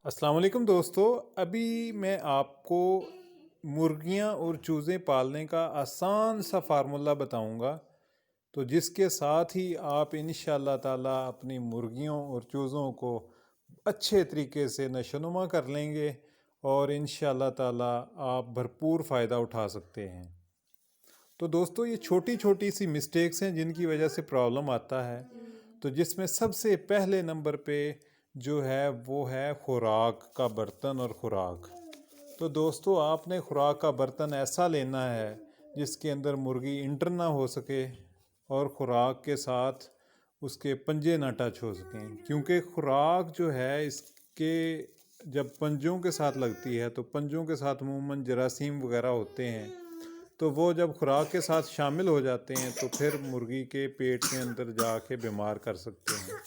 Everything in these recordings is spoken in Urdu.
السلام علیکم دوستو، ابھی میں آپ کو مرغیاں اور چوزیں پالنے کا آسان سا فارمولہ بتاؤں گا، تو جس کے ساتھ ہی آپ انشاءاللہ تعالی اپنی مرغیوں اور چوزوں کو اچھے طریقے سے نشوونما کر لیں گے اور انشاءاللہ تعالی آپ بھرپور فائدہ اٹھا سکتے ہیں۔ تو دوستو، یہ چھوٹی چھوٹی سی مسٹیکس ہیں جن کی وجہ سے پرابلم آتا ہے، تو جس میں سب سے پہلے نمبر پہ جو ہے وہ ہے خوراک کا برتن اور خوراک۔ تو دوستو، آپ نے خوراک کا برتن ایسا لینا ہے جس کے اندر مرغی انٹر نہ ہو سکے اور خوراک کے ساتھ اس کے پنجے نہ ٹچ ہو سکیں، کیونکہ خوراک جو ہے اس کے جب پنجوں کے ساتھ لگتی ہے تو پنجوں کے ساتھ عموماً جراثیم وغیرہ ہوتے ہیں، تو وہ جب خوراک کے ساتھ شامل ہو جاتے ہیں تو پھر مرغی کے پیٹ کے اندر جا کے بیمار کر سکتے ہیں۔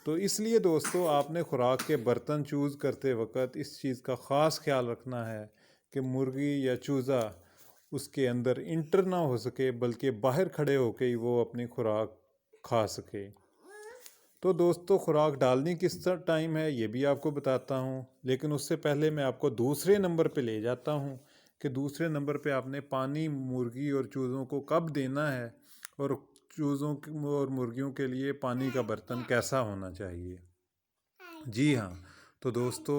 تو اس لیے دوستو، آپ نے خوراک کے برتن چوز کرتے وقت اس چیز کا خاص خیال رکھنا ہے کہ مرغی یا چوزا اس کے اندر انٹر نہ ہو سکے، بلکہ باہر کھڑے ہو کے ہی وہ اپنی خوراک کھا سکے۔ تو دوستو، خوراک ڈالنی کس ٹائم ہے یہ بھی آپ کو بتاتا ہوں، لیکن اس سے پہلے میں آپ کو دوسرے نمبر پہ لے جاتا ہوں کہ دوسرے نمبر پہ آپ نے پانی مرغی اور چوزوں کو کب دینا ہے، اور چوزوں اور مرغیوں کے لیے پانی کا برتن کیسا ہونا چاہیے۔ جی ہاں، تو دوستو،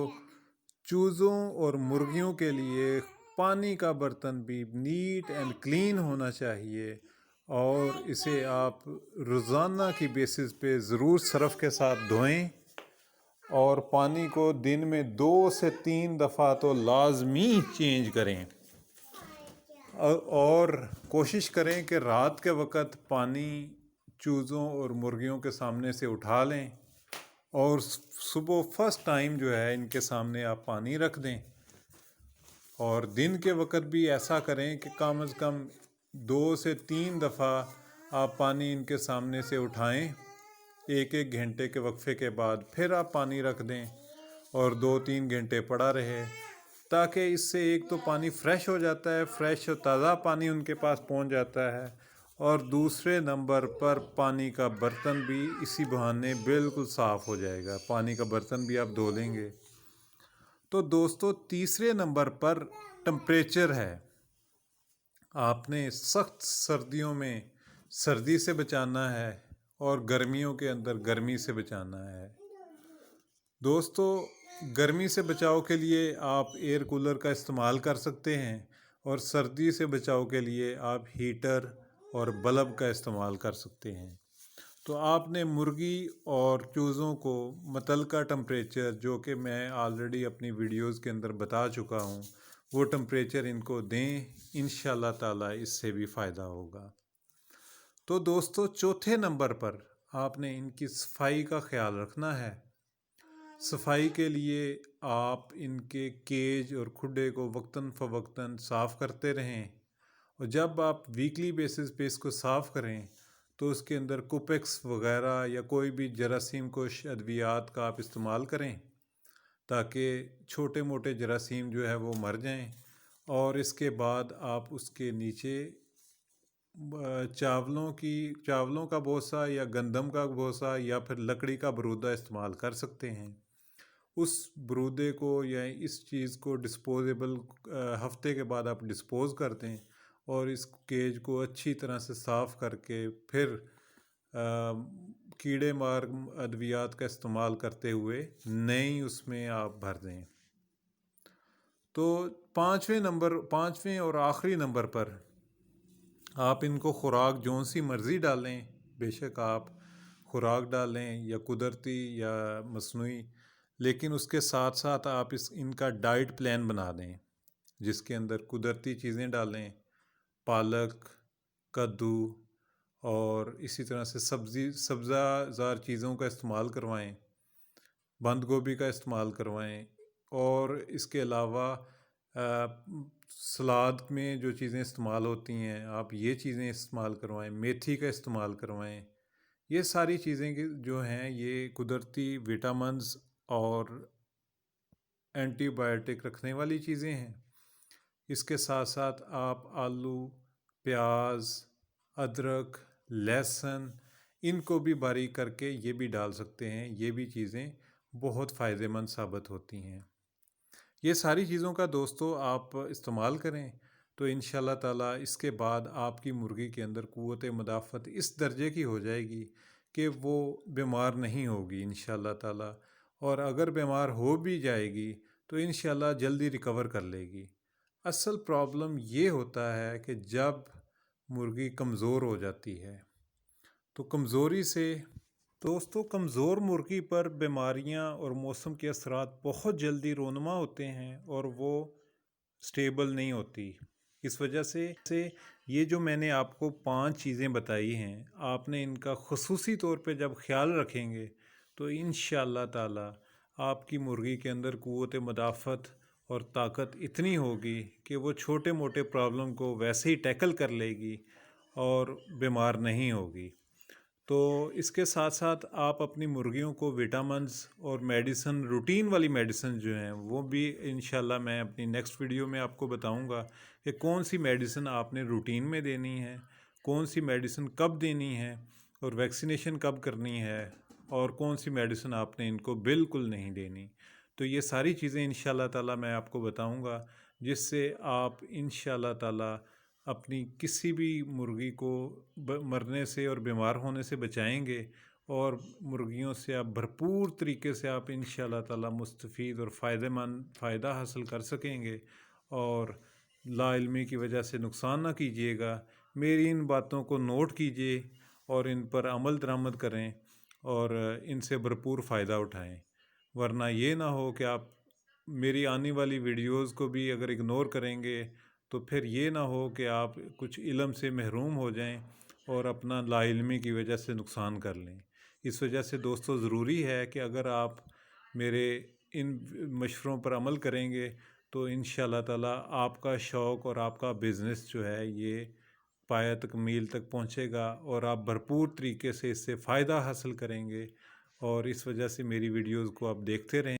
چوزوں اور مرغیوں کے لیے پانی کا برتن بھی نیٹ اینڈ کلین ہونا چاہیے، اور اسے آپ روزانہ کی بیسس پہ ضرور صرف کے ساتھ دھوئیں، اور پانی کو دن میں 2 سے 3 دفعہ تو لازمی چینج کریں، اور کوشش کریں کہ رات کے وقت پانی چوزوں اور مرغیوں کے سامنے سے اٹھا لیں، اور صبح فرسٹ ٹائم جو ہے ان کے سامنے آپ پانی رکھ دیں، اور دن کے وقت بھی ایسا کریں کہ کم از کم 2 سے 3 دفعہ آپ پانی ان کے سامنے سے اٹھائیں، 1 گھنٹے کے وقفے کے بعد پھر آپ پانی رکھ دیں اور 2-3 گھنٹے پڑا رہے، تاکہ اس سے ایک تو پانی فریش ہو جاتا ہے، فریش اور تازہ پانی ان کے پاس پہنچ جاتا ہے، اور دوسرے نمبر پر پانی کا برتن بھی اسی بہانے بالکل صاف ہو جائے گا، پانی کا برتن بھی آپ دھو لیں گے۔ تو دوستو، تیسرے نمبر پر ٹمپریچر ہے۔ آپ نے سخت سردیوں میں سردی سے بچانا ہے اور گرمیوں کے اندر گرمی سے بچانا ہے۔ دوستو، گرمی سے بچاؤ کے لیے آپ ایئر کولر کا استعمال کر سکتے ہیں، اور سردی سے بچاؤ کے لیے آپ ہیٹر اور بلب کا استعمال کر سکتے ہیں۔ تو آپ نے مرغی اور چوزوں کو متعلقہ ٹمپریچر، جو کہ میں آلریڈی اپنی ویڈیوز کے اندر بتا چکا ہوں، وہ ٹمپریچر ان کو دیں، انشاءاللہ تعالی اس سے بھی فائدہ ہوگا۔ تو دوستو، چوتھے نمبر پر آپ نے ان کی صفائی کا خیال رکھنا ہے۔ صفائی کے لیے آپ ان کے کیج اور کھڈے کو وقتاً فوقتاً صاف کرتے رہیں، اور جب آپ ویکلی بیسس پہ اس کو صاف کریں تو اس کے اندر کوپیکس وغیرہ یا کوئی بھی جراثیم کش ادویات کا آپ استعمال کریں، تاکہ چھوٹے موٹے جراثیم جو ہے وہ مر جائیں، اور اس کے بعد آپ اس کے نیچے چاولوں کا بوسہ یا گندم کا بوسہ یا پھر لکڑی کا برودہ استعمال کر سکتے ہیں۔ اس برودے کو یا اس چیز کو ڈسپوزیبل ہفتے کے بعد آپ ڈسپوز کر دیں، اور اس کیج کو اچھی طرح سے صاف کر کے پھر کیڑے مار ادویات کا استعمال کرتے ہوئے نئی اس میں آپ بھر دیں۔ تو پانچویں اور آخری نمبر پر آپ ان کو خوراک جون سی مرضی ڈالیں، بے شک آپ خوراک ڈالیں یا قدرتی یا مصنوعی، لیکن اس کے ساتھ ساتھ آپ ان کا ڈائٹ پلان بنا دیں، جس کے اندر قدرتی چیزیں ڈالیں، پالک، کدو، اور اسی طرح سے سبزہ زار چیزوں کا استعمال کروائیں، بند گوبھی کا استعمال کروائیں، اور اس کے علاوہ سلاد میں جو چیزیں استعمال ہوتی ہیں آپ یہ چیزیں استعمال کروائیں، میتھی کا استعمال کروائیں۔ یہ ساری چیزیں جو ہیں یہ قدرتی وٹامنز اور اینٹی بائیوٹک رکھنے والی چیزیں ہیں۔ اس کے ساتھ ساتھ آپ آلو، پیاز، ادرک، لہسن، ان کو بھی باریک کر کے یہ بھی ڈال سکتے ہیں، یہ بھی چیزیں بہت فائدہ مند ثابت ہوتی ہیں۔ یہ ساری چیزوں کا دوستو آپ استعمال کریں تو انشاءاللہ تعالیٰ اس کے بعد آپ کی مرغی کے اندر قوت مدافعت اس درجے کی ہو جائے گی کہ وہ بیمار نہیں ہوگی انشاءاللہ تعالیٰ، اور اگر بیمار ہو بھی جائے گی تو انشاءاللہ جلدی ریکور کر لے گی۔ اصل پرابلم یہ ہوتا ہے کہ جب مرغی کمزور ہو جاتی ہے تو کمزوری سے دوستو کمزور مرغی پر بیماریاں اور موسم کے اثرات بہت جلدی رونما ہوتے ہیں اور وہ سٹیبل نہیں ہوتی۔ اس وجہ سے یہ جو میں نے آپ کو 5 چیزیں بتائی ہیں، آپ نے ان کا خصوصی طور پہ جب خیال رکھیں گے تو انشاءاللہ تعالی آپ کی مرغی کے اندر قوت مدافعت اور طاقت اتنی ہوگی کہ وہ چھوٹے موٹے پرابلم کو ویسے ہی ٹیکل کر لے گی اور بیمار نہیں ہوگی۔ تو اس کے ساتھ ساتھ آپ اپنی مرغیوں کو وٹامنز اور میڈیسن، روٹین والی میڈیسن جو ہیں وہ بھی انشاءاللہ میں اپنی نیکسٹ ویڈیو میں آپ کو بتاؤں گا کہ کون سی میڈیسن آپ نے روٹین میں دینی ہے، کون سی میڈیسن کب دینی ہے، اور ویکسینیشن کب کرنی ہے، اور کون سی میڈیسن آپ نے ان کو بالکل نہیں دینی۔ تو یہ ساری چیزیں انشاءاللہ تعالیٰ میں آپ کو بتاؤں گا، جس سے آپ انشاءاللہ تعالیٰ اپنی کسی بھی مرغی کو مرنے سے اور بیمار ہونے سے بچائیں گے، اور مرغیوں سے آپ بھرپور طریقے سے آپ انشاءاللہ تعالیٰ مستفید اور فائدہ مند فائدہ حاصل کر سکیں گے، اور لا علمی کی وجہ سے نقصان نہ کیجیے گا۔ میری ان باتوں کو نوٹ کیجیے اور ان پر عمل درآمد کریں اور ان سے بھرپور فائدہ اٹھائیں، ورنہ یہ نہ ہو کہ آپ میری آنے والی ویڈیوز کو بھی اگر اگنور کریں گے تو پھر یہ نہ ہو کہ آپ کچھ علم سے محروم ہو جائیں اور اپنا لا علمی کی وجہ سے نقصان کر لیں۔ اس وجہ سے دوستو ضروری ہے کہ اگر آپ میرے ان مشوروں پر عمل کریں گے تو انشاءاللہ تعالیٰ آپ کا شوق اور آپ کا بزنس جو ہے یہ پایہ تکمیل تک پہنچے گا، اور آپ بھرپور طریقے سے اس سے فائدہ حاصل کریں گے، اور اس وجہ سے میری ویڈیوز کو آپ دیکھتے رہیں۔